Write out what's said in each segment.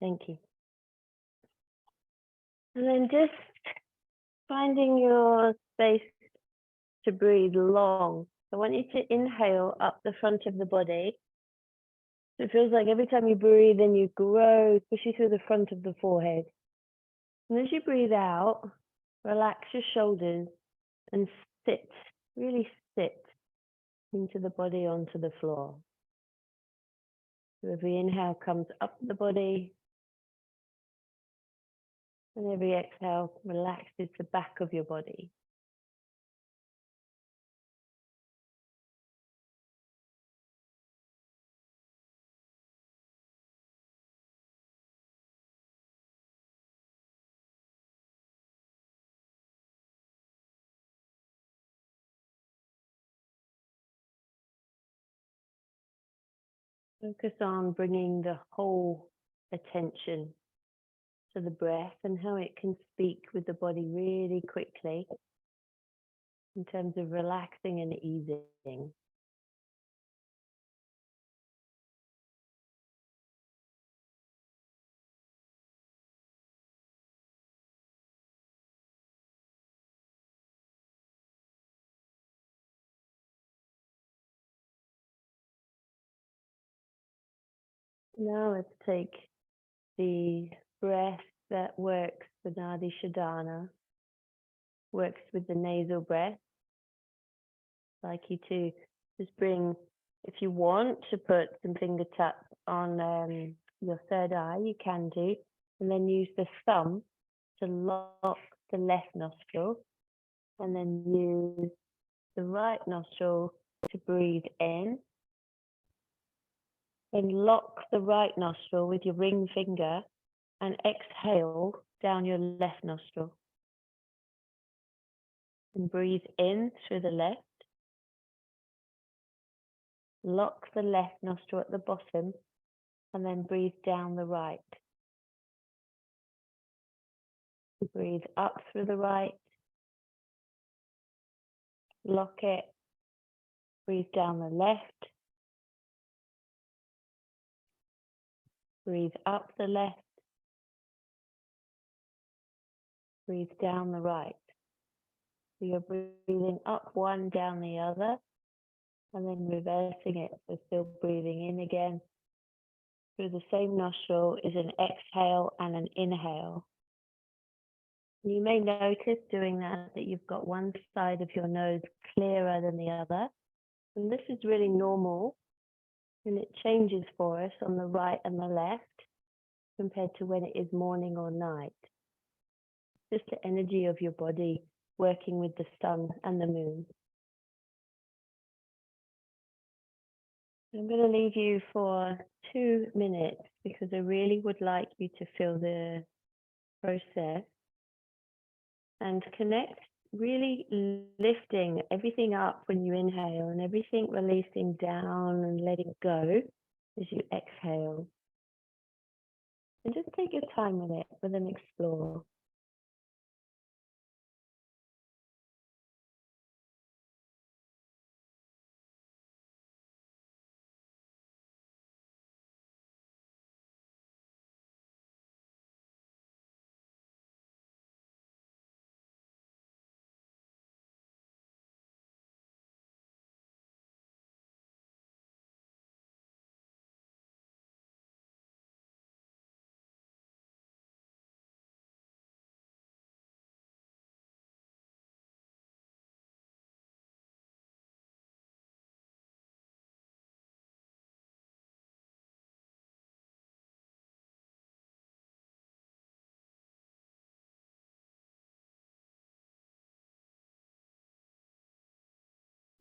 Thank you. And then just finding your space to breathe long. I want you to inhale up the front of the body. So it feels like every time you breathe in, you grow, especially through the front of the forehead. And as you breathe out, relax your shoulders and sit, really sit into the body onto the floor. So every inhale comes up the body, and every exhale relaxes the back of your body. Focus on bringing the whole attention to the breath and how it can speak with the body really quickly in terms of relaxing and easing. Now let's take the breath that works with Nadi Shodhana, works with the nasal breath. I'd like you to just bring, if you want to put some fingertips on your third eye, you can do, and then use the thumb to lock the left nostril, and then use the right nostril to breathe in. Then lock the right nostril with your ring finger and exhale down your left nostril. And breathe in through the left. Lock the left nostril at the bottom and then breathe down the right. Breathe up through the right. Lock it. Breathe down the left. Breathe up the left. Breathe down the right. So you're breathing up one, down the other, and then reversing it. So still breathing in again. Through the same nostril is an exhale and an inhale. You may notice doing that you've got one side of your nose clearer than the other. And this is really normal. And it changes for us on the right and the left compared to when it is morning or night. Just the energy of your body working with the sun and the moon. I'm going to leave you for 2 minutes because I really would like you to feel the process and connect, really lifting everything up when you inhale and everything releasing down and letting go as you exhale. And just take your time with it, with an explore.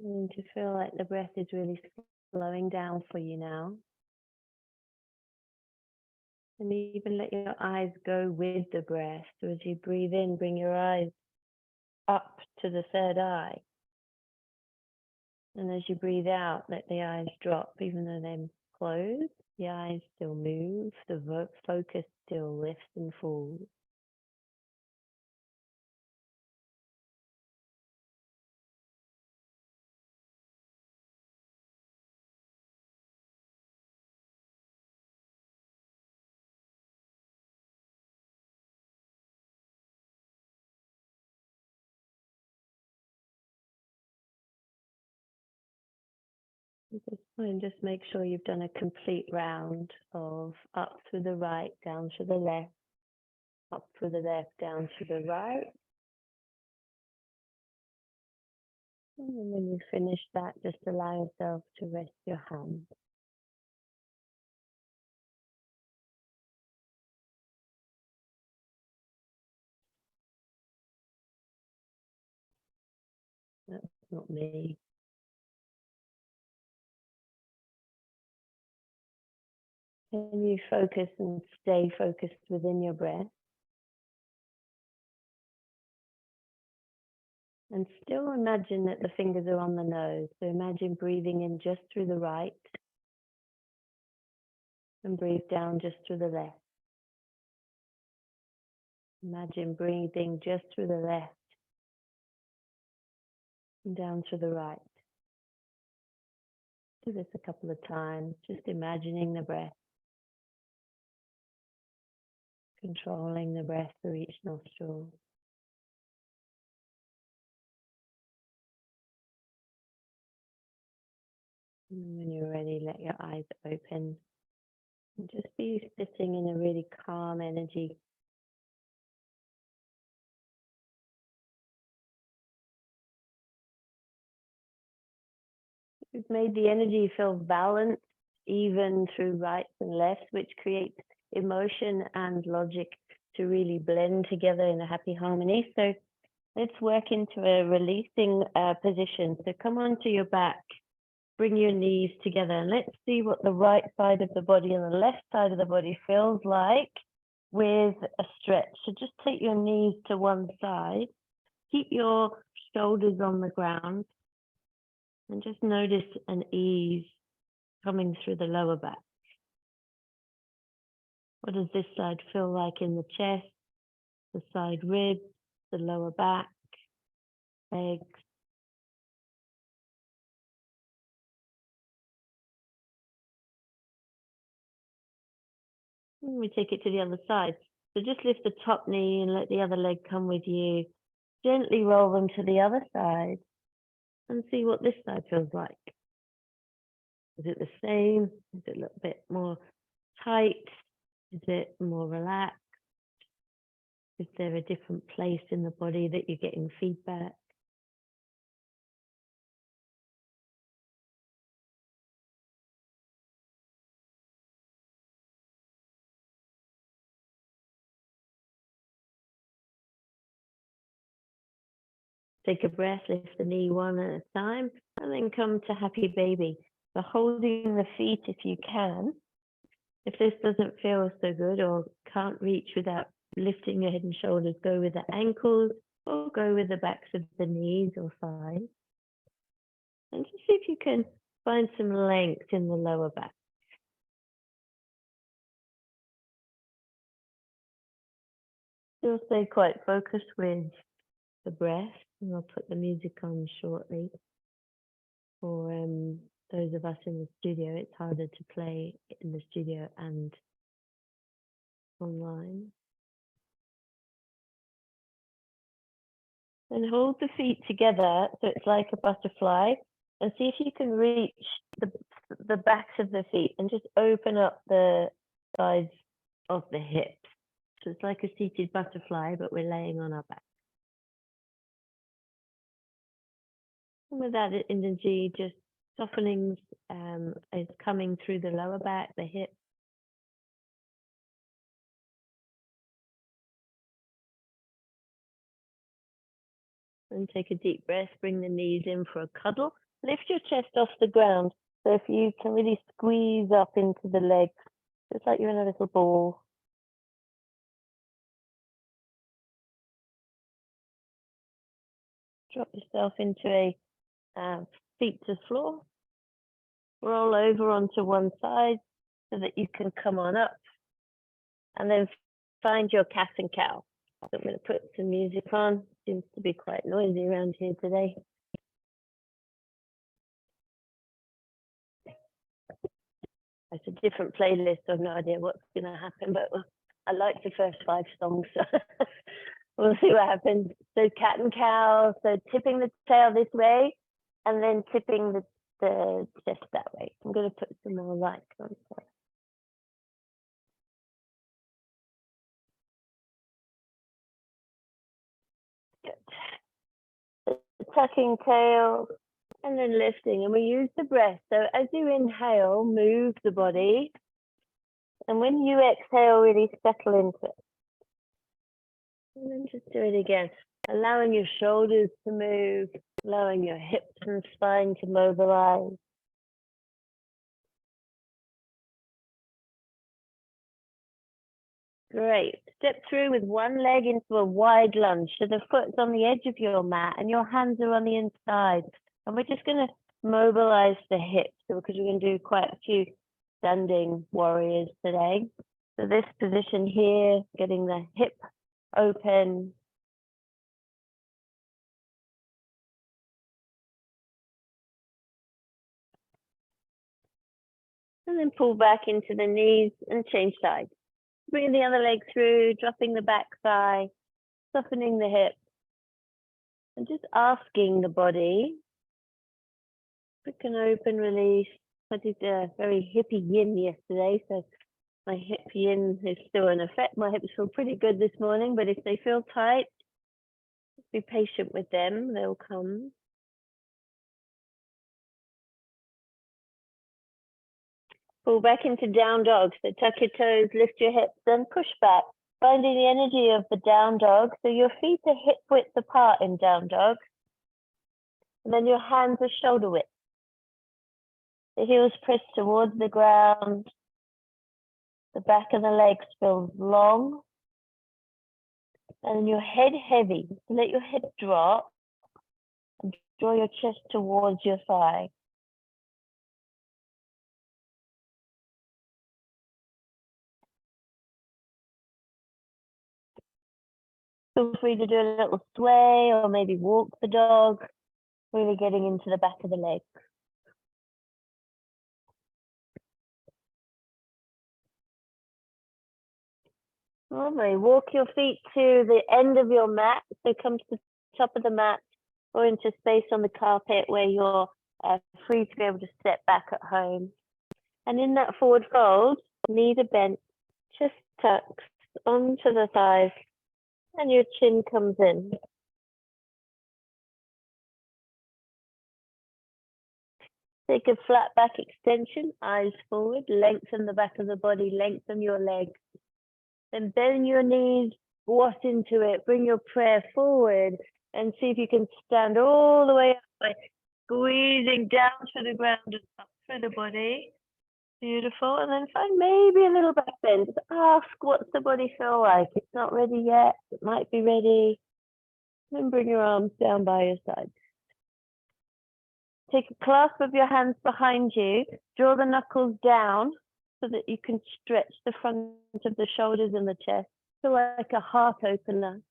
And to feel like the breath is really slowing down for you now. And even let your eyes go with the breath. So as you breathe in, bring your eyes up to the third eye. And as you breathe out, let the eyes drop, even though they're closed. The eyes still move, the focus still lifts and falls. Just make sure you've done a complete round of up through the right, down to the left, up through the left, down to the right. And when you finish that, just allow yourself to rest your hands. That's not me. Can you focus and stay focused within your breath? And still imagine that the fingers are on the nose. So imagine breathing in just through the right and breathe down just through the left. Imagine breathing just through the left and down to the right. Do this a couple of times, just imagining the breath, controlling the breath through each nostril. And when you're ready, let your eyes open. And just be sitting in a really calm energy. We've made the energy feel balanced, even through rights and lefts, which creates emotion and logic to really blend together in a happy harmony. So let's work into a releasing position. So come onto your back, bring your knees together, and let's see what the right side of the body and the left side of the body feels like with a stretch. So just take your knees to one side, keep your shoulders on the ground, and just notice an ease coming through the lower back. What does this side feel like in the chest, the side ribs, the lower back, legs? And we take it to the other side. So just lift the top knee and let the other leg come with you. Gently roll them to the other side and see what this side feels like. Is it the same? Is it a little bit more tight? Is it more relaxed? Is there a different place in the body that you're getting feedback? Take a breath, lift the knee one at a time, and then come to happy baby. So holding the feet if you can. If this doesn't feel so good or can't reach without lifting your head and shoulders, go with the ankles or go with the backs of the knees or thighs. And just see if you can find some length in the lower back. Still stay quite focused with the breath, and I'll put the music on shortly. For those of us in the studio, it's harder to play in the studio and online. And hold the feet together so it's like a butterfly, and see if you can reach the backs of the feet and just open up the sides of the hips. So it's like a seated butterfly, but we're laying on our back. And with that energy, just softening is coming through the lower back, the hips. And take a deep breath, bring the knees in for a cuddle. Lift your chest off the ground. So if you can really squeeze up into the legs, it's like you're in a little ball. Drop yourself into a feet to floor. Roll over onto one side so that you can come on up. And then find your cat and cow. So I'm going to put some music on. Seems to be quite noisy around here today. It's a different playlist. I have no idea what's going to happen, but I like the first 5 songs. So we'll see what happens. So cat and cow. So tipping the tail this way, and then tipping the the chest that way. I'm going to put some more light on. Good. Tucking tail and then lifting, and we use the breath. So as you inhale, move the body, and when you exhale, really settle into it. And then just do it again, allowing your shoulders to move, allowing your hips and spine to mobilize. Great. Step through with one leg into a wide lunge. So the foot's on the edge of your mat and your hands are on the inside. And we're just going to mobilize the hips because we're going to do quite a few standing warriors today. So this position here, getting the hip open. And then pull back into the knees and change sides. Bring the other leg through, dropping the back thigh, softening the hip. And just asking the body, quick and open release. I did a very hippie yin yesterday, so my hip yin is still in effect. My hips feel pretty good this morning, but if they feel tight, be patient with them, they'll come. Pull back into down dog. So tuck your toes, lift your hips, then push back. Finding the energy of the down dog. So your feet are hip width apart in down dog. And then your hands are shoulder width. The heels press towards the ground. The back of the legs feels long. And your head heavy. So let your head drop. And draw your chest towards your thigh. Feel free to do a little sway or maybe walk the dog, really getting into the back of the leg. Lovely. Walk your feet to the end of your mat. So come to the top of the mat or into space on the carpet where you're free to be able to step back at home. And in that forward fold, knees are bent, chest tucks onto the thighs, and your chin comes in. Take a flat back extension, eyes forward, lengthen the back of the body, lengthen your legs. Then bend your knees, squat into it, bring your prayer forward, and see if you can stand all the way up by squeezing down to the ground and up through the body. Beautiful. And then find maybe a little back bend. Just ask, what's the body feel like? It's not ready yet. It might be ready. Then bring your arms down by your side. Take a clasp of your hands behind you. Draw the knuckles down so that you can stretch the front of the shoulders and the chest. Feel like a heart opener.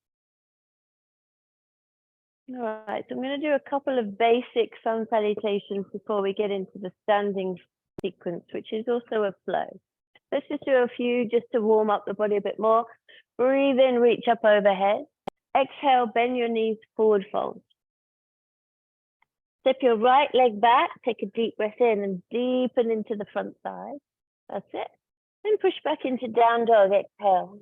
All right, so I'm going to do a couple of basic sun salutations before we get into the standing sequence, which is also a flow. Let's just do a few just to warm up the body a bit more. Breathe in, reach up overhead. Exhale, bend your knees, forward fold. Step your right leg back, take a deep breath in and deepen into the front side. That's it. Then push back into down dog, exhale.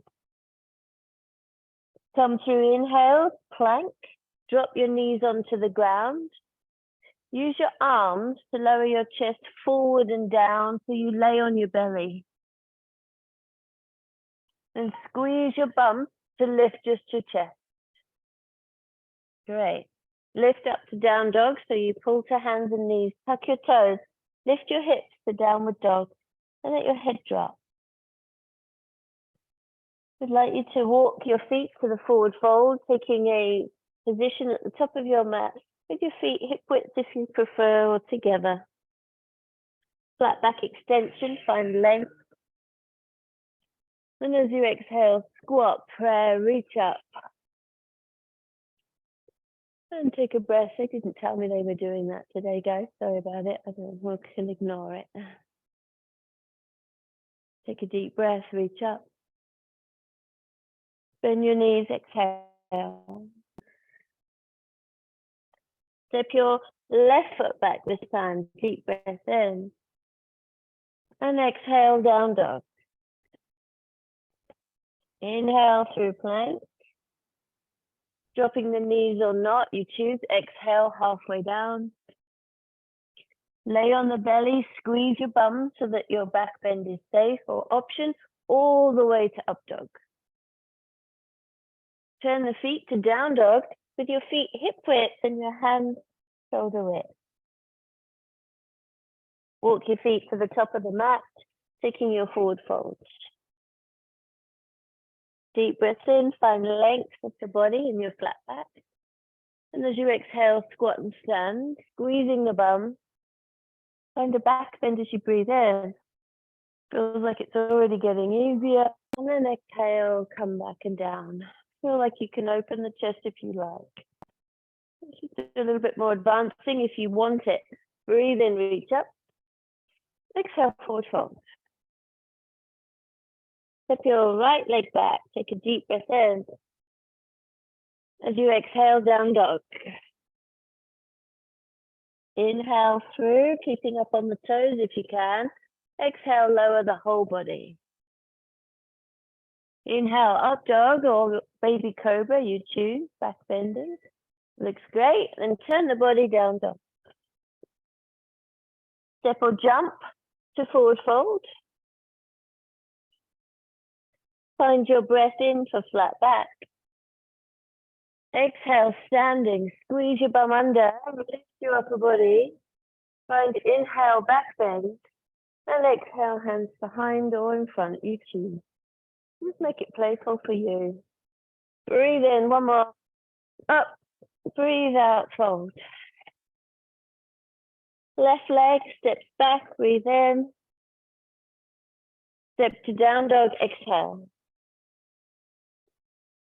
Come through, inhale, plank. Drop your knees onto the ground. Use your arms to lower your chest forward and down so you lay on your belly. And squeeze your bum to lift just your chest. Great. Lift up to down dog, so you pull to hands and knees, tuck your toes, lift your hips to downward dog, and let your head drop. I'd like you to walk your feet to the forward fold, taking a position at the top of your mat with your feet hip width if you prefer, or together. Flat back extension, find length. And as you exhale, squat, prayer, reach up. And take a breath. They didn't tell me they were doing that today, guys. Sorry about it. I don't know, we can ignore it. Take a deep breath, reach up. Bend your knees, exhale. Step your Left foot back this time. Deep breath in. And exhale, down dog. Inhale through plank. Dropping the knees or not, you choose. Exhale halfway down. Lay on the belly, squeeze your bum so that your back bend is safe, or option, all the way to up dog. Turn the feet to down dog with your feet hip width and your hands shoulder width. Walk your feet to the top of the mat, taking your forward fold. Deep breath in, find length of the body in your flat back. And as you exhale, squat and stand, squeezing the bum. Find a back bend as you breathe in. Feels like it's already getting easier. And then exhale, come back and down. Feel like you can open the chest if you like. Just do a little bit more advancing if you want it. Breathe in, reach up. Exhale, forward fold. Step your right leg back. Take a deep breath in. As you exhale, down dog. Inhale through, keeping up on the toes if you can. Exhale, lower the whole body. Inhale, up dog or baby cobra, you choose, back bending. Looks great. Then turn the body down dog. Step or jump to forward fold. Find your breath in for flat back. Exhale, standing. Squeeze your bum under. Lift your upper body. Find inhale, back bend. And exhale, hands behind or in front. You choose. Just make it playful for you. Breathe in. One more. Up. Breathe out. Fold. Left leg steps back. Breathe in. Step to down dog. Exhale.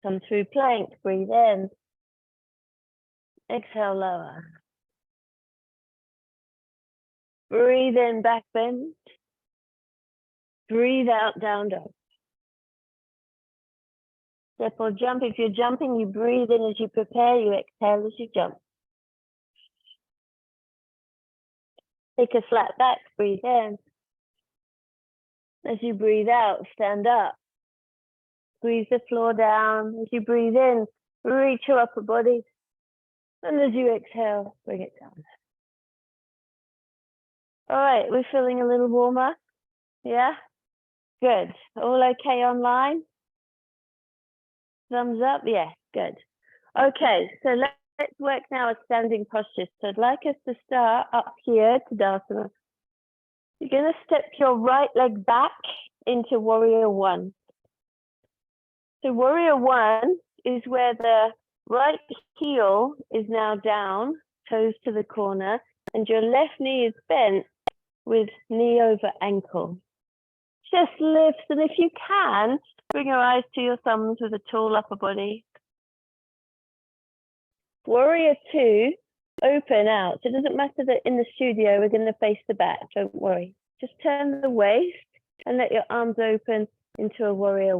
Come through plank. Breathe in. Exhale, lower. Breathe in, back bend. Breathe out, down dog. Step or jump. If you're jumping, you breathe in as you prepare. You exhale as you jump. Take a flat back. Breathe in. As you breathe out, stand up. Squeeze the floor down. As you breathe in, reach your upper body. And as you exhale, bring it down. All right, we're feeling a little warmer. Yeah? Good. All okay online? Thumbs up? Yeah, good. Okay, so let's work now a standing posture. So I'd like us to start up here, Tadasana. You're going to step your right leg back into warrior one. So warrior one is where the right heel is now down, toes to the corner, and your left knee is bent with knee over ankle. Just lifts, and if you can, bring your eyes to your thumbs with a tall upper body. Warrior two, open out. So it doesn't matter that in the studio we're going to face the back, don't worry. Just turn the waist and let your arms open into a warrior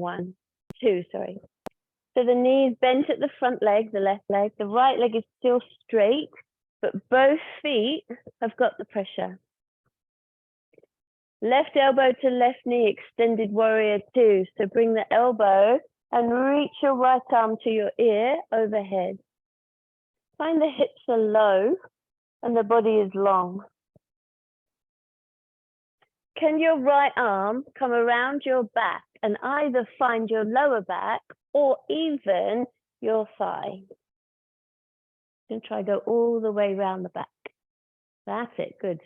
two. So the knee is bent at the front leg, the left leg. The right leg is still straight, but both feet have got the pressure. Left elbow to left knee, extended warrior two. So bring the elbow and reach your right arm to your ear overhead. Find the hips are low and the body is long. Can your right arm come around your back and either find your lower back or even your thigh? You can try go all the way around the back. That's it, good.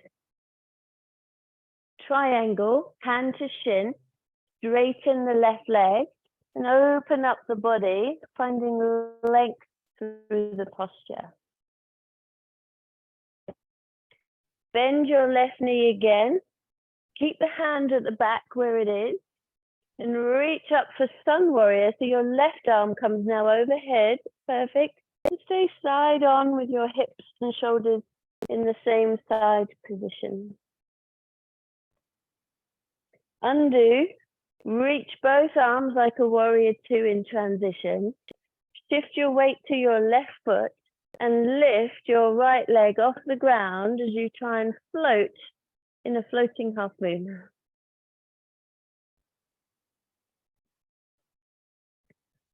Triangle, hand to shin, straighten the left leg and open up the body, finding length through the posture. Bend your left knee again. Keep the hand at the back where it is and reach up for sun warrior. So your left arm comes now overhead. Perfect. And stay side on with your hips and shoulders in the same side position. Undo. Reach both arms like a warrior two in transition. Shift your weight to your left foot and lift your right leg off the ground as you try and float in a floating half moon.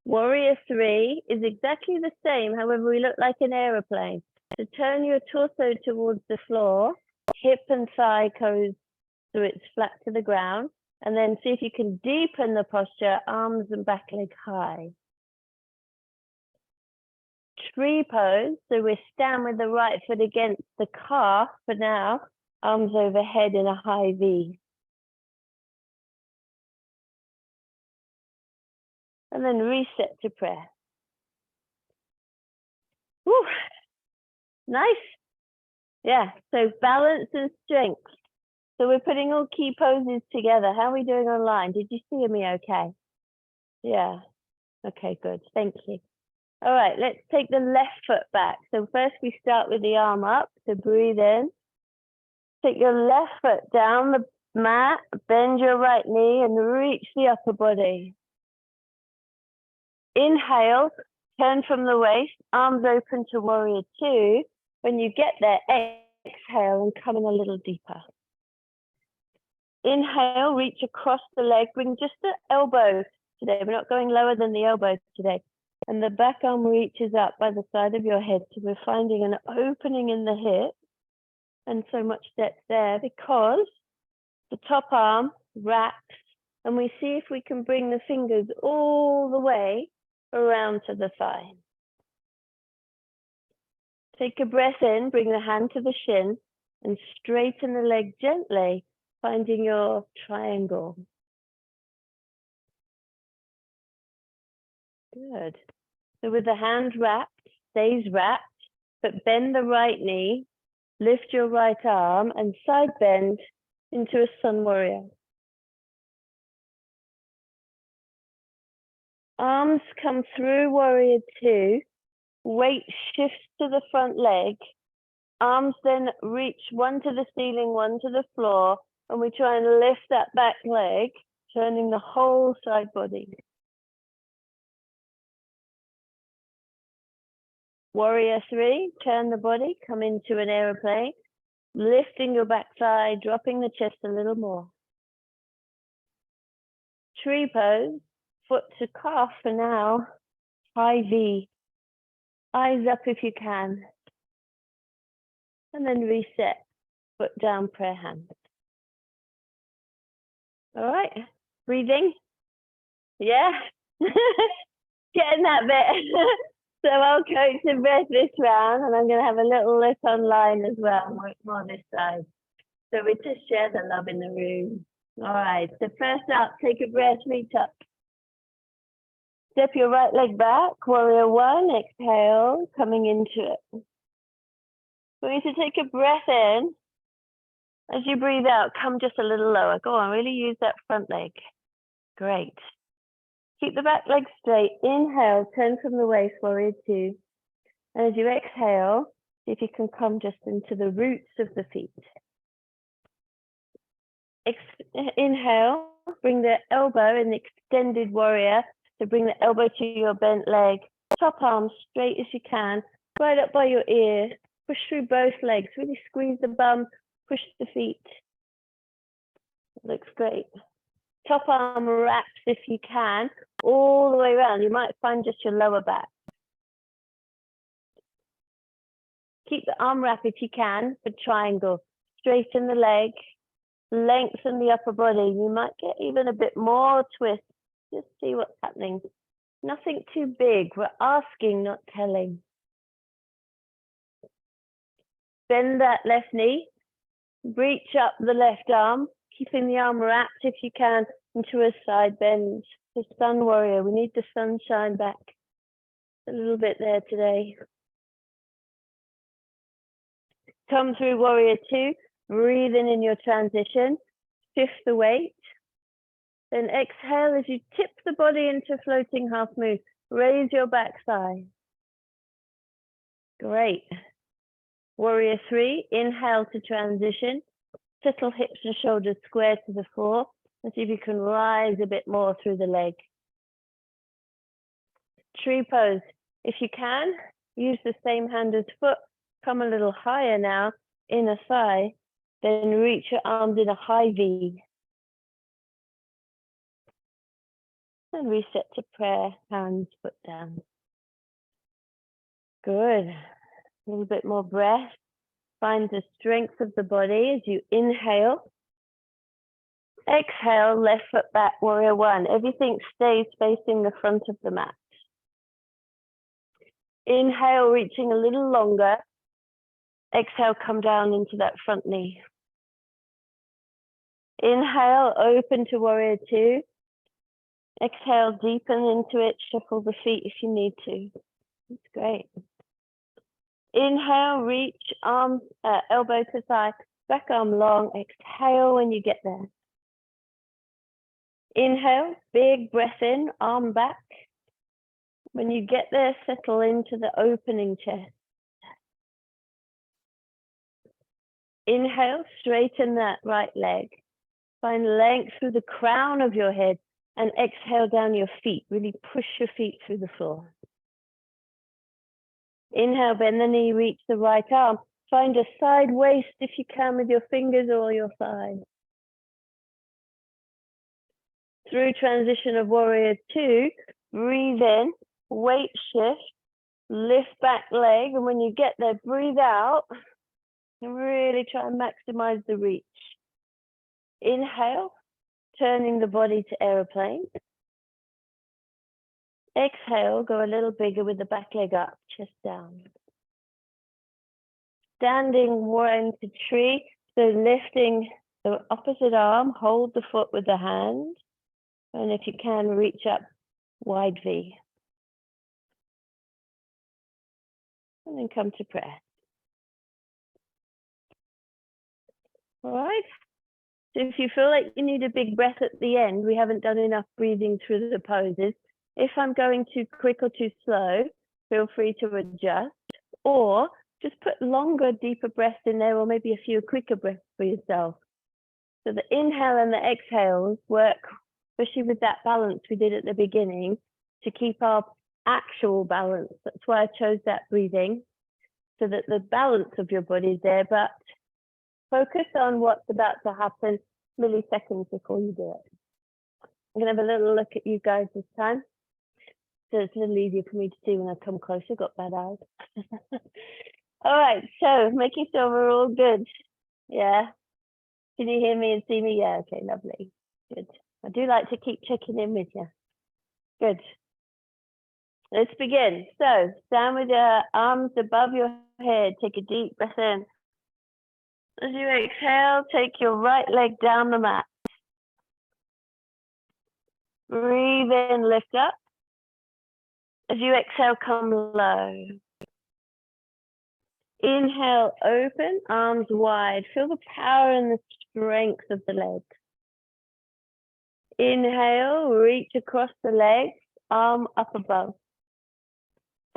Warrior 3 is exactly the same, however, we look like an aeroplane. So turn your torso towards the floor, hip and thigh goes so it's flat to the ground, and then see if you can deepen the posture, arms and back leg high. Tree pose, so we stand with the right foot against the calf for now, arms overhead in a high V. And then reset to prayer. Woo. Nice. Yeah, so balance and strength. So we're putting all key poses together. How are we doing online? Did you see me okay? Yeah. Okay, good. Thank you. All right, let's take the left foot back. So first we start with the arm up. So breathe in. Take your left foot down the mat, bend your right knee and reach the upper body. Inhale, turn from the waist, arms open to warrior 2. When you get there, exhale and come in a little deeper. Inhale, reach across the leg, bring just the elbow today. We're not going lower than the elbow today. And the back arm reaches up by the side of your head. So we're finding an opening in the hip and so much depth there because the top arm wraps and we see if we can bring the fingers all the way around to the thigh. Take a breath in, bring the hand to the shin and straighten the leg gently, finding your triangle. Good. So with the hand wrapped, stays wrapped, but bend the right knee, lift your right arm and side bend into a sun warrior. Arms come through warrior 2, weight shifts to the front leg, arms then reach one to the ceiling, one to the floor, and we try and lift that back leg, turning the whole side body. Warrior 3, turn the body, come into an aeroplane, lifting your back thigh, dropping the chest a little more. Tree pose, foot to calf for now, high V. Eyes up if you can. And then reset, foot down, prayer hand. All right, breathing. Yeah, getting that bit. So I'll coach the breath this round and I'm going to have a little look online as well, more this side. So we just share the love in the room. All right, so first up, take a breath, reach up. Step your right leg back, warrior 1, exhale, coming into it. We're going to take a breath in. As you breathe out, come just a little lower. Go on, really use that front leg. Great. Keep the back leg straight. Inhale, turn from the waist, warrior 2. And as you exhale, see if you can come just into the roots of the feet. Inhale, bring the elbow in the extended warrior. So bring the elbow to your bent leg. Top arm straight as you can. Right up by your ear. Push through both legs. Really squeeze the bum. Push the feet. Looks great. Top arm wraps if you can, all the way around. You might find just your lower back. Keep the arm wrap if you can for triangle. Straighten the leg, lengthen the upper body. You might get even a bit more twist. Just see what's happening. Nothing too big. We're asking, not telling. Bend that left knee. Reach up the left arm, keeping the arm wrapped if you can into a side bend. The sun warrior, we need the sunshine back a little bit there today. Come through warrior 2, breathe in your transition, shift the weight. Then exhale as you tip the body into floating half moon. Raise your back thigh. Great. Warrior 3, inhale to transition. Settle hips and shoulders square to the floor. And see if you can rise a bit more through the leg. Tree pose. If you can, Use the same hand as foot. Come a little higher now, inner thigh. Then reach your arms in a high V. And reset to prayer, hands, foot down. Good. A little bit more breath. Find the strength of the body as you inhale. Exhale, left foot back, warrior one. Everything stays facing the front of the mat. Inhale, reaching a little longer. Exhale, come down into that front knee. Inhale, open to warrior two. Exhale, deepen into it. Shuffle the feet if you need to. That's great. Inhale, reach arm, elbow to thigh, back arm long. Exhale when you get there. Inhale, big breath in, arm back. When you get there, settle into the opening chest. Inhale, straighten that right leg. Find length through the crown of your head and exhale down your feet. Really push your feet through the floor. Inhale, bend the knee, reach the right arm. Find a side waist if you can with your fingers or your thighs. Through transition of warrior two, breathe in, weight shift, lift back leg, and when you get there, breathe out and really try and maximize the reach. Inhale, turning the body to aeroplane. Exhale, go a little bigger with the back leg up, chest down. Standing 1-2-3, so lifting the opposite arm, hold the foot with the hand, and if you can, reach up, wide V. And then come to prayer. All right. So if you feel like you need a big breath at the end, we haven't done enough breathing through the poses. If I'm going too quick or too slow, feel free to adjust, or just put longer, deeper breaths in there, or maybe a few quicker breaths for yourself. So the inhale and the exhales work, especially with that balance we did at the beginning, to keep our actual balance. That's why I chose that breathing, so that the balance of your body is there, but focus on what's about to happen milliseconds before you do it. I'm going to have a little look at you guys this time, so it's a little easier for me to see when I come closer. Got bad eyes. All right, so making sure we're all good. Yeah. Can you hear me and see me? Yeah, okay, lovely. Good. I do like to keep checking in with you. Good. Let's begin. So stand with your arms above your head. Take a deep breath in. As you exhale, take your right leg down the mat. Breathe in, lift up. As you exhale, come low. Inhale, open, arms wide. Feel the power and the strength of the legs. Inhale, reach across the legs, arm up above.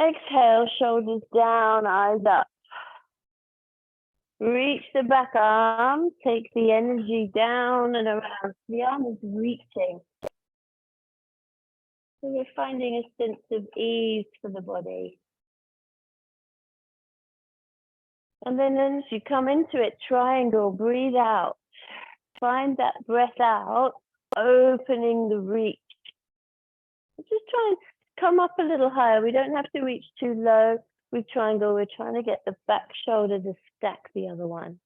Exhale, shoulders down, eyes up. Reach the back arm, take the energy down and around. The arm is reaching. So we're finding a sense of ease for the body. And then as you come into it, triangle, breathe out. Find that breath out, opening the reach. Just try and come up a little higher. We don't have to reach too low. With triangle, we're trying to get the back shoulder to stack the other one.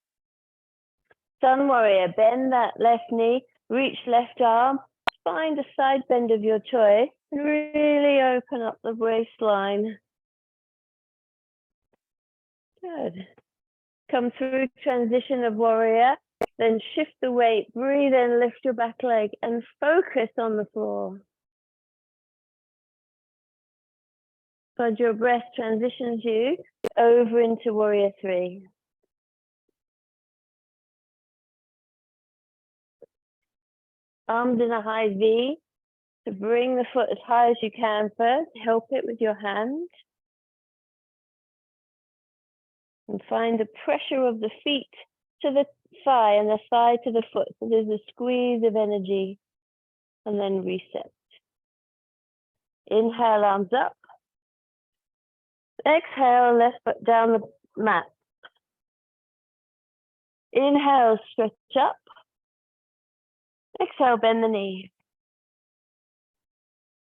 Sun warrior, bend that left knee, reach left arm, find a side bend of your choice, and really open up the waistline. Good. Come through transition of warrior, then shift the weight, breathe in, lift your back leg, and focus on the floor. As your breath transitions you over into warrior three. Arms in a high V. To bring the foot as high as you can first, help it with your hand. And find the pressure of the feet to the thigh and the thigh to the foot. So there's a squeeze of energy, and then reset. Inhale, arms up. Exhale, left foot down the mat. Inhale, stretch up. Exhale, bend the knee.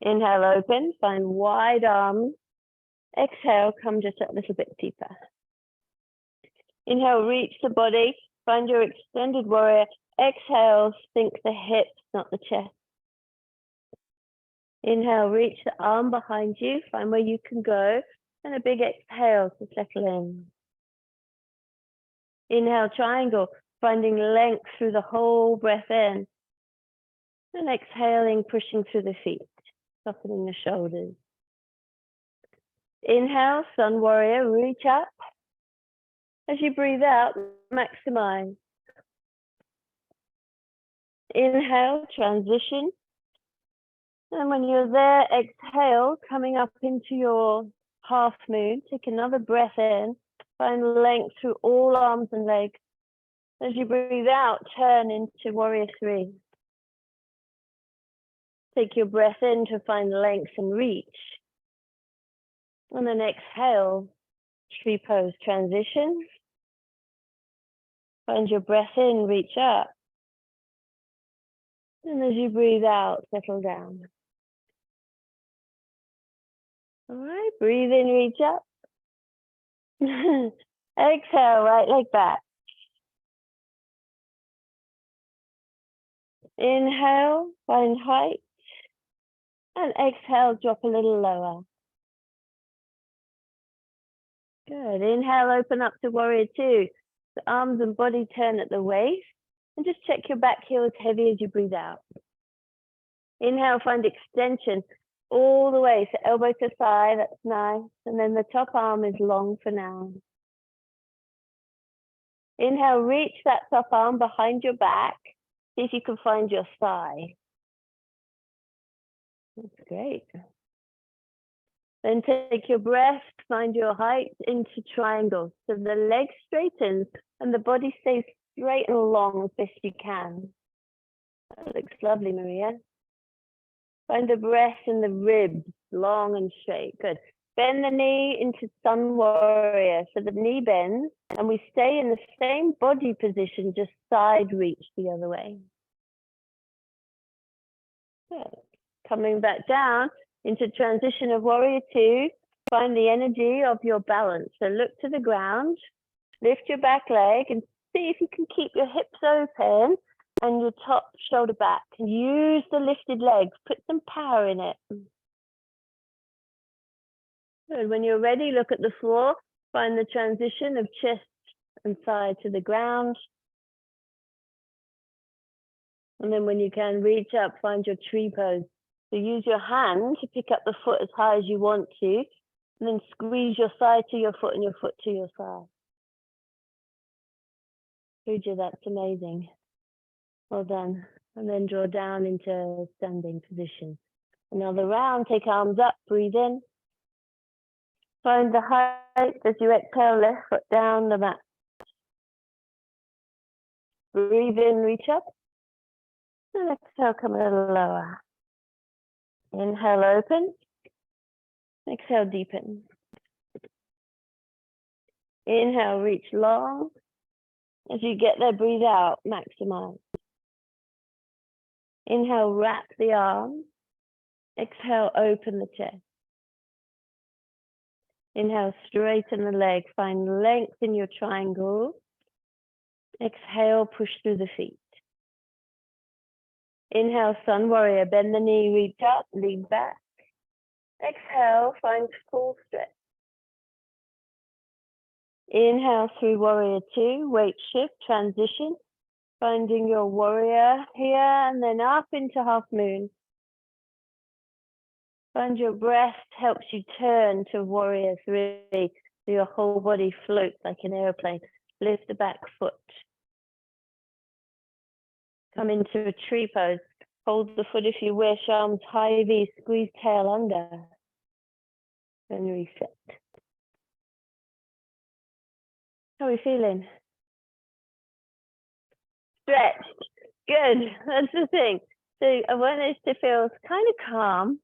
Inhale, open, find wide arms. Exhale, come just a little bit deeper. Inhale, reach the body, find your extended warrior. Exhale, sink the hips, not the chest. Inhale, reach the arm behind you, find where you can go, and a big exhale to settle in. Inhale, triangle, finding length through the whole breath in. And exhaling, pushing through the feet, softening the shoulders. Inhale, sun warrior, reach up. As you breathe out, maximize. Inhale, transition. And when you're there, exhale, coming up into your half moon. Take another breath in. Find length through all arms and legs. As you breathe out, turn into warrior three. Take your breath in to find length and reach. And then exhale, tree pose transition. Find your breath in, reach up. And as you breathe out, settle down. All right, breathe in, reach up. Exhale, right leg back. Inhale, find height. And exhale, drop a little lower. Good. Inhale, open up to warrior two. The arms and body turn at the waist. And just check your back heels heavy as you breathe out. Inhale, find extension all the way. So elbow to thigh, that's nice. And then the top arm is long for now. Inhale, reach that top arm behind your back. See if you can find your thigh. That's great. Then take your breath, find your height into triangle. So the leg straightens and the body stays straight and long as best you can. That looks lovely, Maria. Find the breath in the ribs, long and straight. Good. Bend the knee into sun warrior. So the knee bends and we stay in the same body position, just side reach the other way. Good. Coming back down into transition of warrior two. Find the energy of your balance. So look to the ground, lift your back leg and see if you can keep your hips open and your top shoulder back. Use the lifted legs, put some power in it. Good. When you're ready, look at the floor, find the transition of chest and thigh to the ground. And then when you can, reach up, find your tree pose. So use your hand to pick up the foot as high as you want to, and then squeeze your thigh to your foot and your foot to your thigh. Pooja, that's amazing. Well done. And then draw down into standing position. Another round, take arms up, breathe in. Find the height as you exhale, left foot down the mat. Breathe in, reach up. And exhale, come a little lower. Inhale, open. Exhale, deepen. Inhale, reach long. As you get there, breathe out, maximize. Inhale, wrap the arms. Exhale, open the chest. Inhale, straighten the leg. Find length in your triangle. Exhale, push through the feet. Inhale, sun warrior. Bend the knee, reach up, lean back. Exhale, find full stretch. Inhale through warrior two, weight shift, transition. Finding your warrior here and then up into half moon. Find your breath helps you turn to warrior three, so your whole body floats like an airplane. Lift the back foot. Come into a tree pose. Hold the foot if you wish, arms high V, squeeze tail under. And reset. How are we feeling? Stretched. Good. That's the thing. So I want us to feel kind of calm,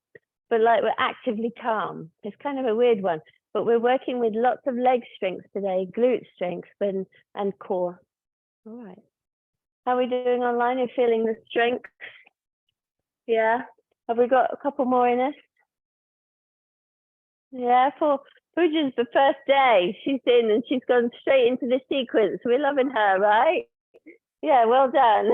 but like we're actively calm. It's kind of a weird one. but we're working with lots of leg strength today, glute strength and core. All right. How are we doing online? Are you feeling the strength? Yeah. Have we got a couple more in us? Yeah, for Pooja's the first day she's in and she's gone straight into the sequence. We're loving her, right? Yeah, well done.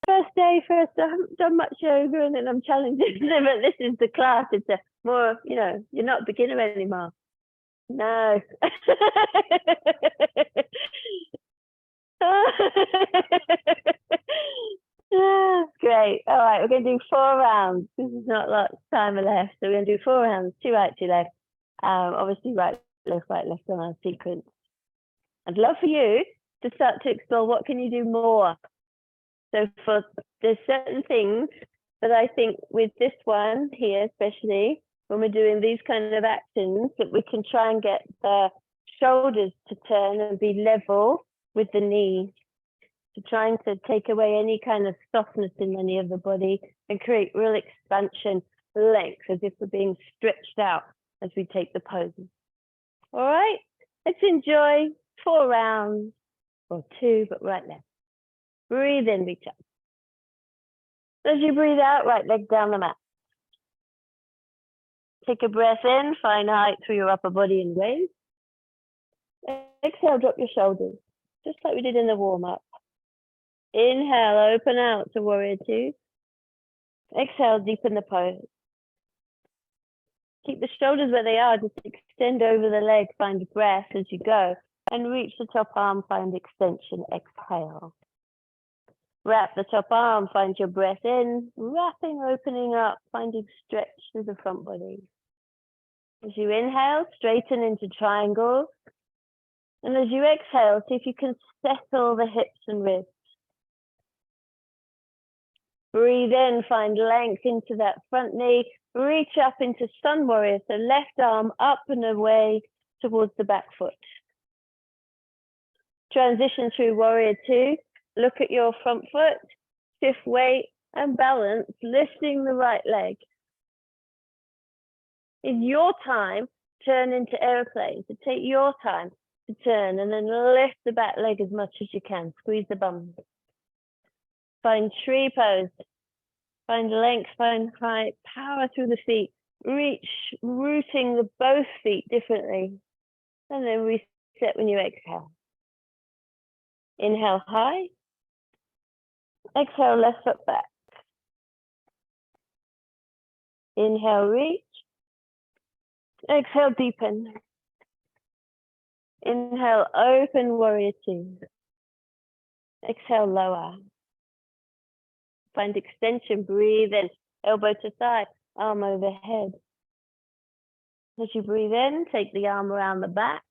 First day, I haven't done much yoga and then I'm challenging them, but this is the class. It's a more, you're not a beginner anymore. No. Great. All right, we're going to do 4 rounds. This is not a lot of time left. So we're going to do 4 rounds, 2 right, 2 left. Obviously right, left on our sequence. I'd love for you to start to explore what can you do more. So there's certain things that I think with this one here, especially when we're doing these kind of actions, that we can try and get the shoulders to turn and be level with the knees. So trying to take away any kind of softness in any of the body and create real expansion, length, as if we're being stretched out as we take the poses. All right, let's enjoy 4 rounds, or 2, but right now. Breathe in, reach up. As you breathe out, right leg down the mat. Take a breath in, find height through your upper body and waist. Exhale, drop your shoulders, just like we did in the warm-up. Inhale, open out to warrior 2. Exhale, deepen the pose. Keep the shoulders where they are, just extend over the leg, find breath as you go, and reach the top arm, find extension, exhale. Wrap the top arm, find your breath in, wrapping, opening up, finding stretch through the front body. As you inhale, straighten into triangles. And as you exhale, see if you can settle the hips and ribs. Breathe in, find length into that front knee. Reach up into sun warrior, so left arm up and away towards the back foot. Transition through warrior 2. Look at your front foot, shift weight and balance, lifting the right leg. In your time, turn into airplane. So take your time to turn and then lift the back leg as much as you can. Squeeze the bum. Find tree pose. Find length, find height, power through the feet. Reach, rooting both feet differently. And then reset when you exhale. Inhale high. Exhale, left foot back. Inhale, reach. Exhale, deepen. Inhale, open warrior 2. Exhale, lower. Find extension, breathe in, elbow to thigh, arm overhead. As you breathe in, take the arm around the back.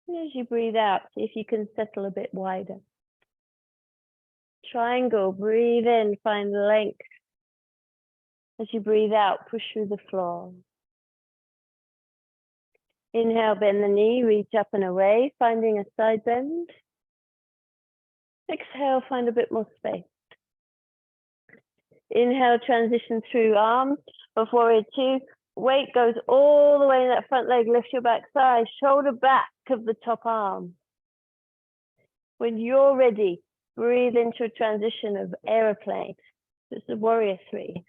And as you breathe out, see if you can settle a bit wider. Triangle, breathe in, find length. As you breathe out, push through the floor. Inhale, bend the knee, reach up and away, finding a side bend. Exhale, find a bit more space. Inhale, transition through arms of warrior 2. Weight goes all the way in that front leg, lift your back thigh, shoulder back of the top arm. When you're ready, breathe into a transition of aeroplane. It's the warrior 3.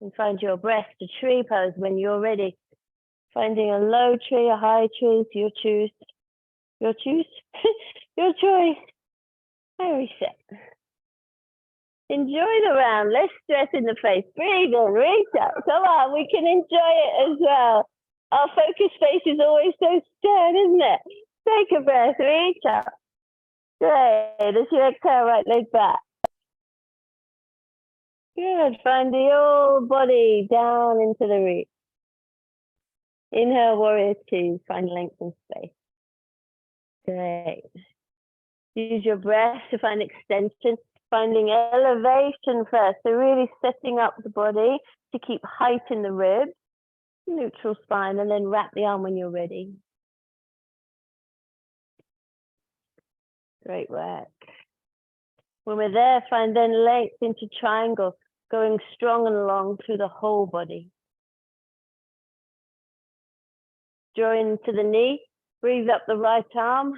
And find your breath to tree pose when you're ready. Finding a low tree, a high tree, your choose. Your choose? Your choice. I reset. Enjoy the round. Less stress in the face. Breathe in, reach up. Come on, we can enjoy it as well. Our focus face is always so stern, isn't it? Take a breath, reach up. Great. As you exhale, right leg back. Good. Find the whole body down into the reach. Inhale, warrior 2. Find length and space. Great. Use your breath to find extension. Finding elevation first, so really setting up the body to keep height in the ribs, neutral spine, and then wrap the arm when you're ready. Great work. When we're there, find then length into triangle, going strong and long through the whole body. Draw into the knee. Breathe up the left arm.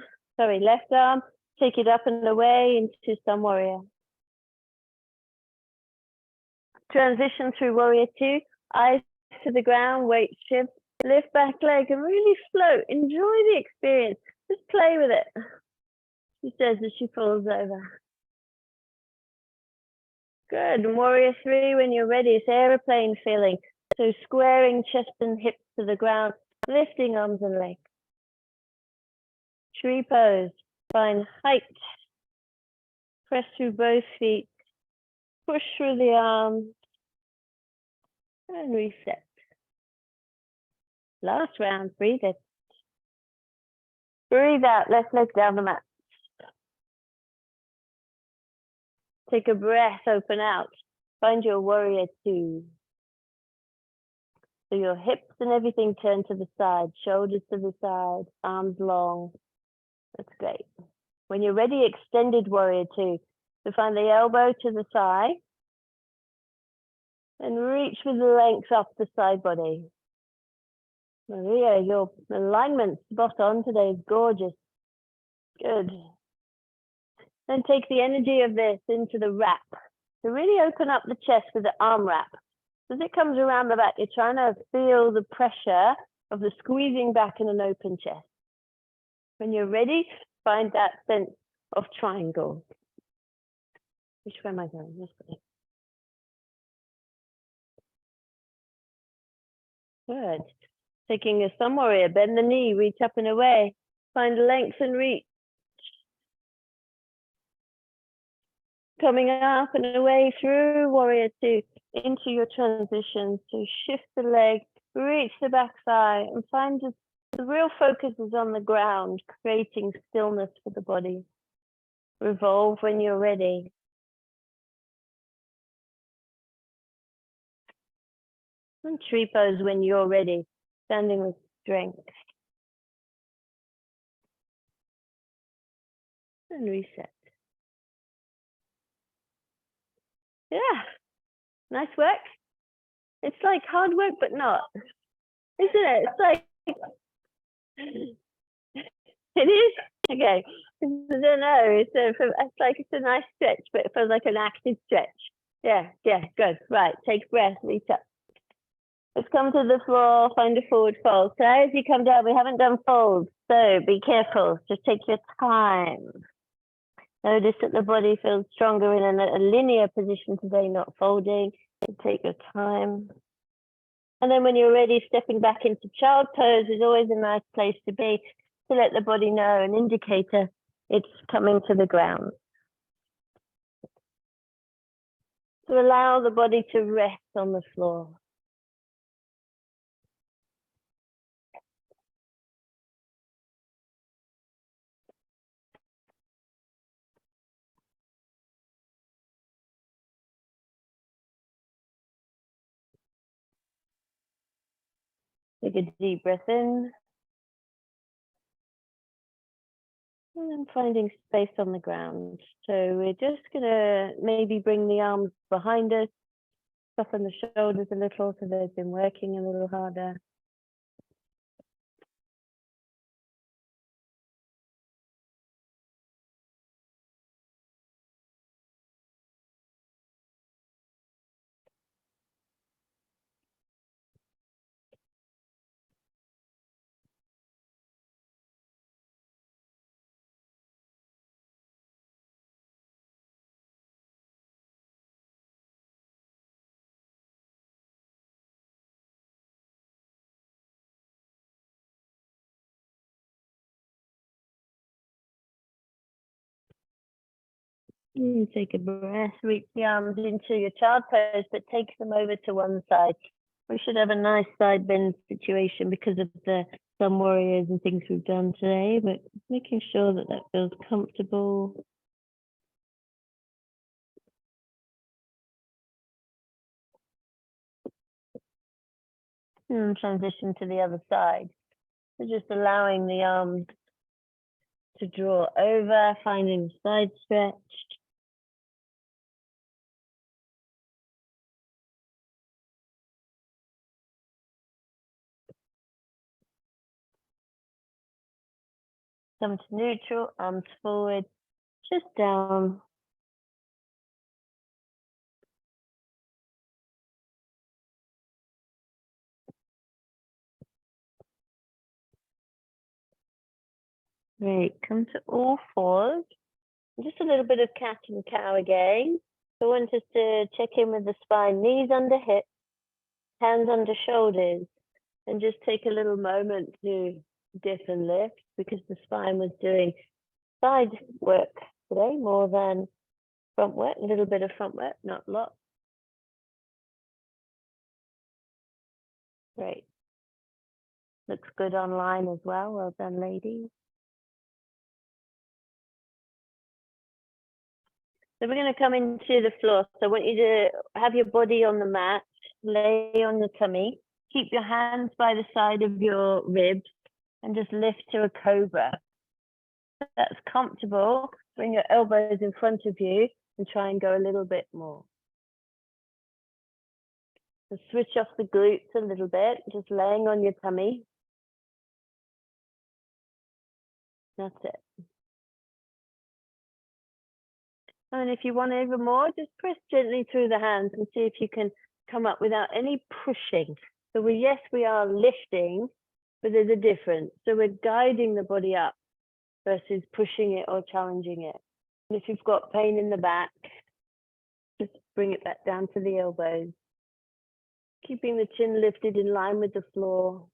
Take it up and away into Sun Warrior. Transition through Warrior 2. Eyes to the ground, weight shift. Lift back leg and really float. Enjoy the experience. Just play with it. She says as she falls over. Good. And Warrior 3, when you're ready, it's aeroplane feeling. So squaring chest and hips to the ground, lifting arms and legs. Tree pose. Find height. Press through both feet. Push through the arms. And reset. Last round, breathe in. Breathe out, left leg down the mat. Take a breath, open out. Find your Warrior 2. So your hips and everything turn to the side, shoulders to the side, arms long. That's great. When you're ready, extended Warrior 2. So find the elbow to the thigh and reach with the length up the side body. Maria, your alignment spot on today is gorgeous. Good. Then take the energy of this into the wrap. So really open up the chest with the arm wrap. As it comes around the back, you're trying to feel the pressure of the squeezing back in an open chest. When you're ready, find that sense of triangle. Which way am I going? This way. Good. Taking a Sun Warrior, bend the knee, reach up and away. Find length and reach. Coming up and away through Warrior 2 into your transition. So shift the leg, reach the back thigh, and find just the real focus is on the ground, creating stillness for the body. Revolve when you're ready. And tree pose when you're ready, standing with strength. And reset. Yeah, nice work. It's like hard work, but not, isn't it? It's like, it is? Okay, I don't know, it's a nice stretch, but it feels like an active stretch. Yeah, good. Right, take a breath, reach up. Let's come to the floor, find a forward fold. So as you come down, we haven't done folds, so be careful, just take your time. Notice that the body feels stronger in a linear position today, not folding. So take your time. And then when you're ready, stepping back into child pose is always a nice place to be, to let the body know, an indicator it's coming to the ground. To allow the body to rest on the floor. Take a deep breath in. And then finding space on the ground. So we're just gonna maybe bring the arms behind us, soften the shoulders a little so they've been working a little harder. Take a breath, reach the arms into your child pose, but take them over to one side. We should have a nice side bend situation because of the Sun Warriors and things we've done today, but making sure that that feels comfortable. And transition to the other side. So just allowing the arms to draw over, finding the side stretch. Come to neutral, arms forward, just down. Great, come to all fours. Just a little bit of cat and cow again. So I want us to check in with the spine, knees under hips, hands under shoulders, and just take a little moment to dip and lift because the spine was doing side work today more than front work, a little bit of front work, not a lot. Great. Looks good online as well. Well done, ladies. So we're going to come into the floor. So I want you to have your body on the mat, lay on the tummy, keep your hands by the side of your ribs and just lift to a cobra. If that's comfortable, bring your elbows in front of you and try and go a little bit more. So switch off the glutes a little bit, just laying on your tummy. That's it. And if you want even more, just press gently through the hands and see if you can come up without any pushing. So yes, we are lifting, but there's a difference. So we're guiding the body up versus pushing it or challenging it. And if you've got pain in the back, just bring it back down to the elbows. Keeping the chin lifted in line with the floor.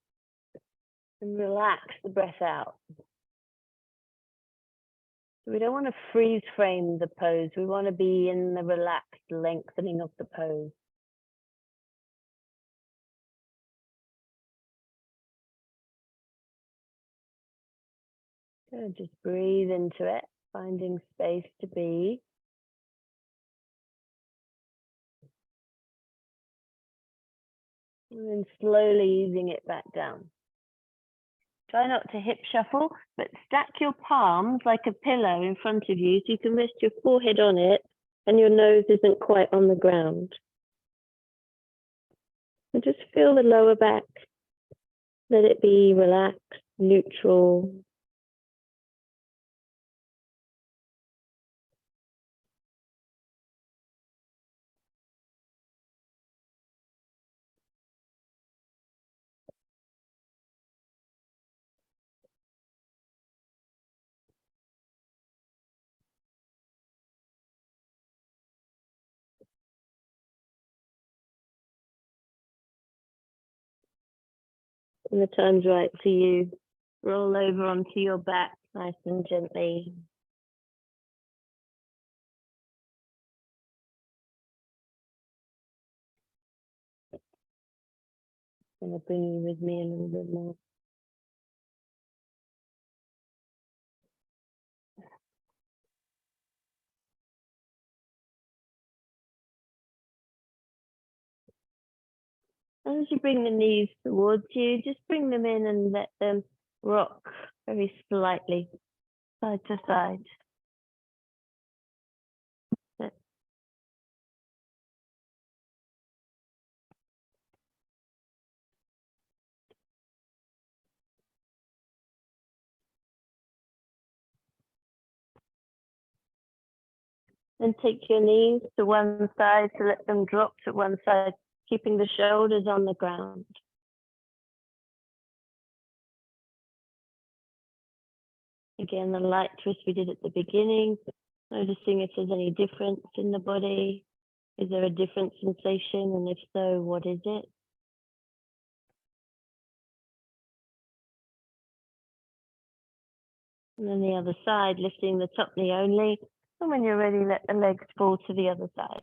And relax the breath out. We don't want to freeze frame the pose. We want to be in the relaxed lengthening of the pose. So just breathe into it, finding space to be. And then slowly easing it back down. Try not to hip shuffle, but stack your palms like a pillow in front of you so you can rest your forehead on it and your nose isn't quite on the ground. And just feel the lower back. Let it be relaxed, neutral. When the time's right for you, roll over onto your back nice and gently. I'm going to bring you with me a little bit more. As you bring the knees towards you, just bring them in and let them rock very slightly, side to side. Then take your knees to one side to let them drop to one side, keeping the shoulders on the ground. Again, the light twist we did at the beginning, noticing if there's any difference in the body. Is there a different sensation? And if so, what is it? And then the other side, lifting the top knee only. And when you're ready, let the legs fall to the other side.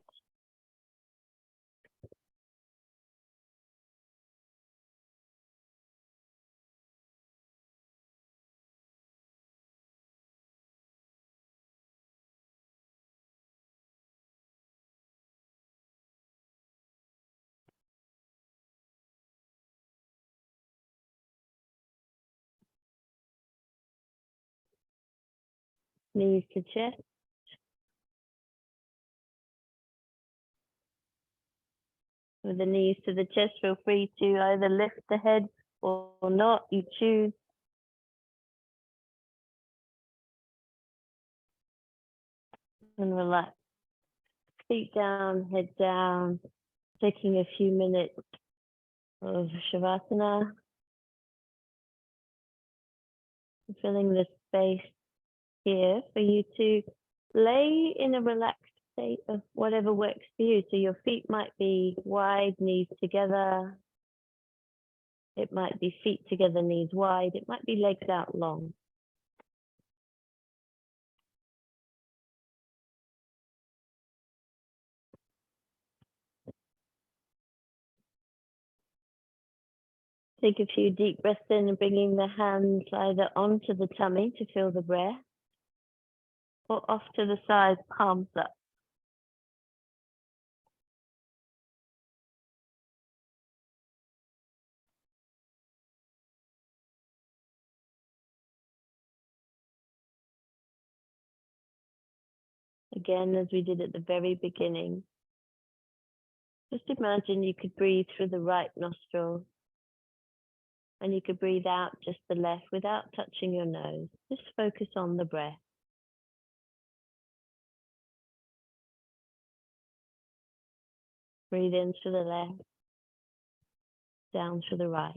Knees to chest. With the knees to the chest, feel free to either lift the head or not, you choose. And relax. Feet down, head down, taking a few minutes of Shavasana, filling the space here for you to lay in a relaxed state of whatever works for you. So your feet might be wide, knees together. It might be feet together, knees wide. It might be legs out long. Take a few deep breaths in and bringing the hands either onto the tummy to feel the breath or off to the sides, palms up. Again, as we did at the very beginning, just imagine you could breathe through the right nostril and you could breathe out just the left without touching your nose. Just focus on the breath. Breathe in through the left, down through the right.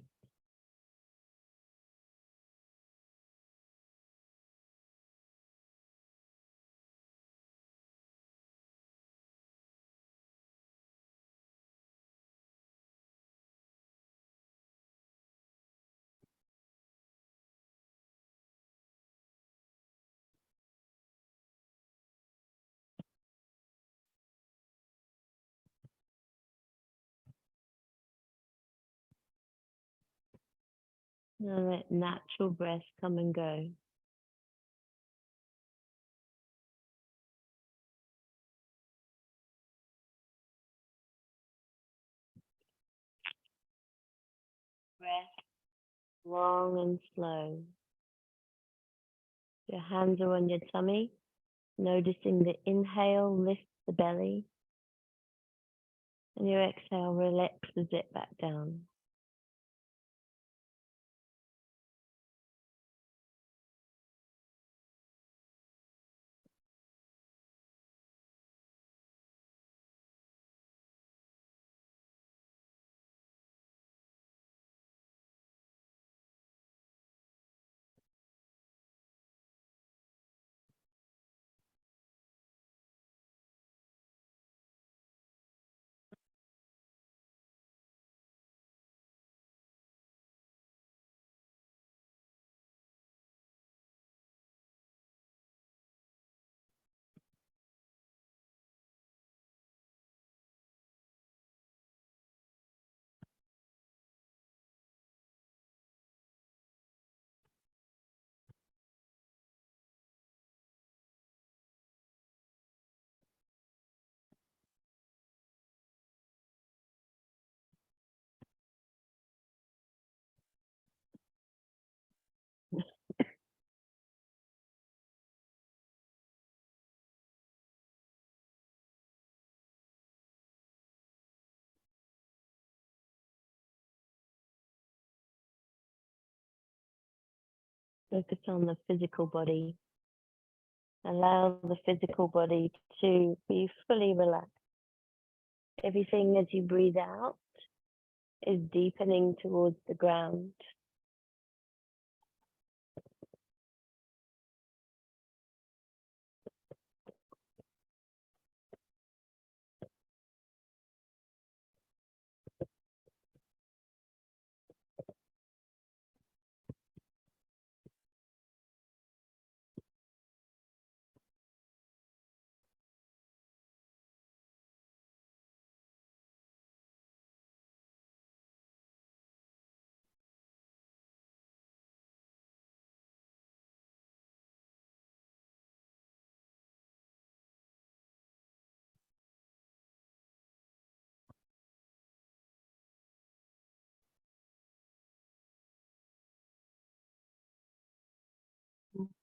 And let natural breath come and go. Breath long and slow. Your hands are on your tummy, noticing the inhale lifts the belly, and your exhale relaxes it back down. Focus on the physical body. Allow the physical body to be fully relaxed. Everything as you breathe out is deepening towards the ground.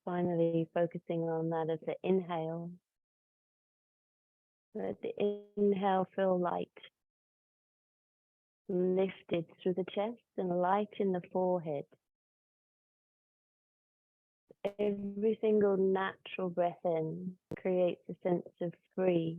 Finally, focusing on that as the inhale. Let the inhale feel light, lifted through the chest and light in the forehead. Every single natural breath in creates a sense of free.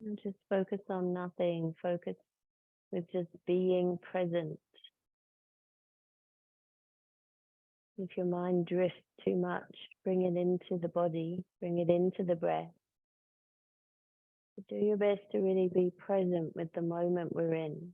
And just focus on nothing. Focus with just being present. If your mind drifts too much, bring it into the body, bring it into the breath. But do your best to really be present with the moment we're in.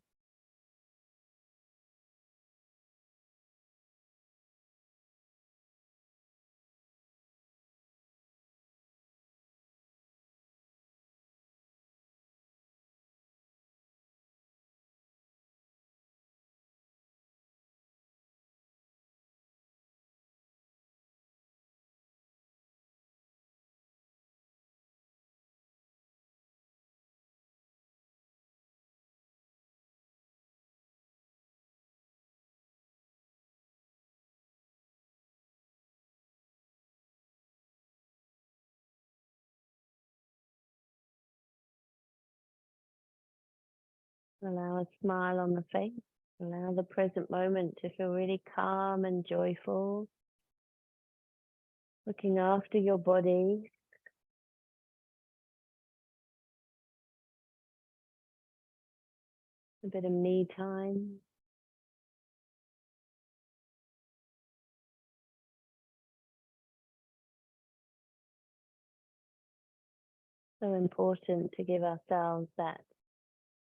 Allow a smile on the face. Allow the present moment to feel really calm and joyful. Looking after your body. A bit of me time. So important to give ourselves that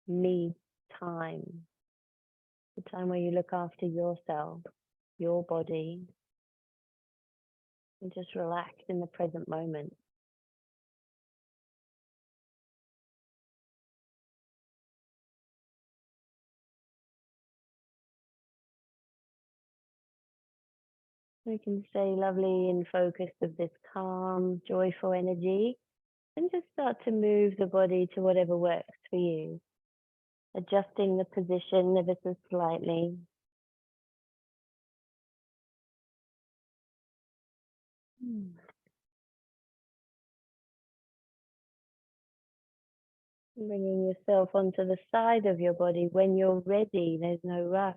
me time. The time where you look after yourself, your body, and just relax in the present moment. We can stay lovely in focus of this calm, joyful energy, and just start to move the body to whatever works for you. Adjusting the position ever so slightly. Bringing yourself onto the side of your body when you're ready. There's no rush.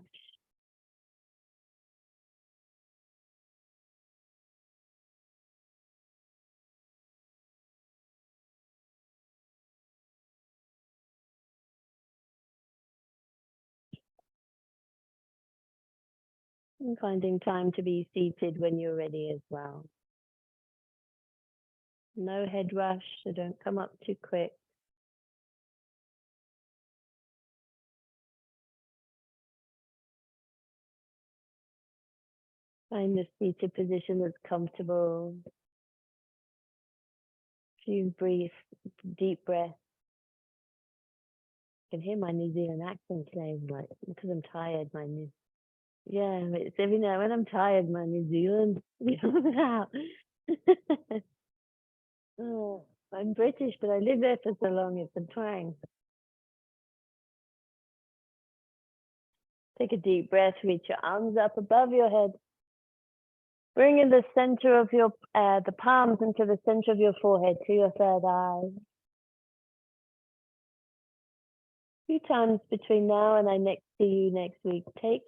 And finding time to be seated when you're ready as well. No head rush, so don't come up too quick. Find a seated position that's comfortable. Few brief, deep breaths. I can hear my New Zealand accent today, like, because I'm tired. Yeah, it's every now when I'm tired, my New Zealand comes out. Oh, I'm British, but I lived there for so long, it's a twang. Take a deep breath, reach your arms up above your head. Bring in the center of your, the palms into the center of your forehead to your third eye. A few times between now and I next see you next week, take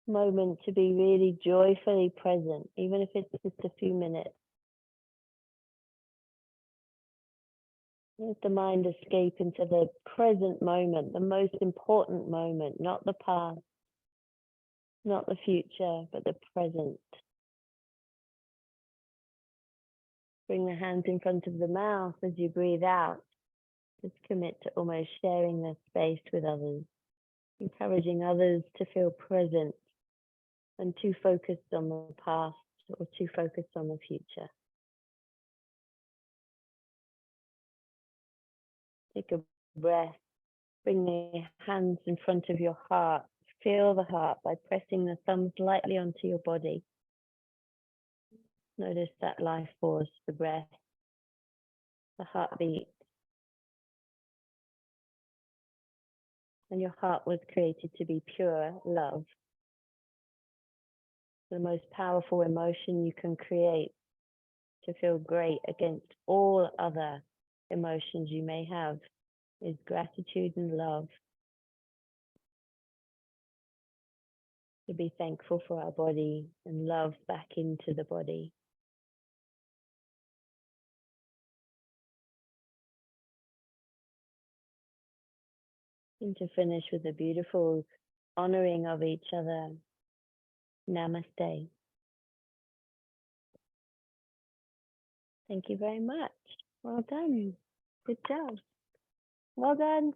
a moment to be really joyfully present, even if it's just a few minutes. Let the mind escape into the present moment, the most important moment, not the past, not the future, but the present. Bring the hands in front of the mouth as you breathe out. Just commit to almost sharing the space with others. encouraging others to feel present and too focused on the past or too focused on the future. Take a breath. Bring the hands in front of your heart. Feel the heart by pressing the thumbs lightly onto your body. Notice that life force, the breath, the heartbeat. And your heart was created to be pure love. The most powerful emotion you can create to feel great against all other emotions you may have is gratitude and love. To be thankful for our body and love back into the body. And to finish with a beautiful honoring of each other. Namaste. Thank you very much. Well done. Good job. Well done.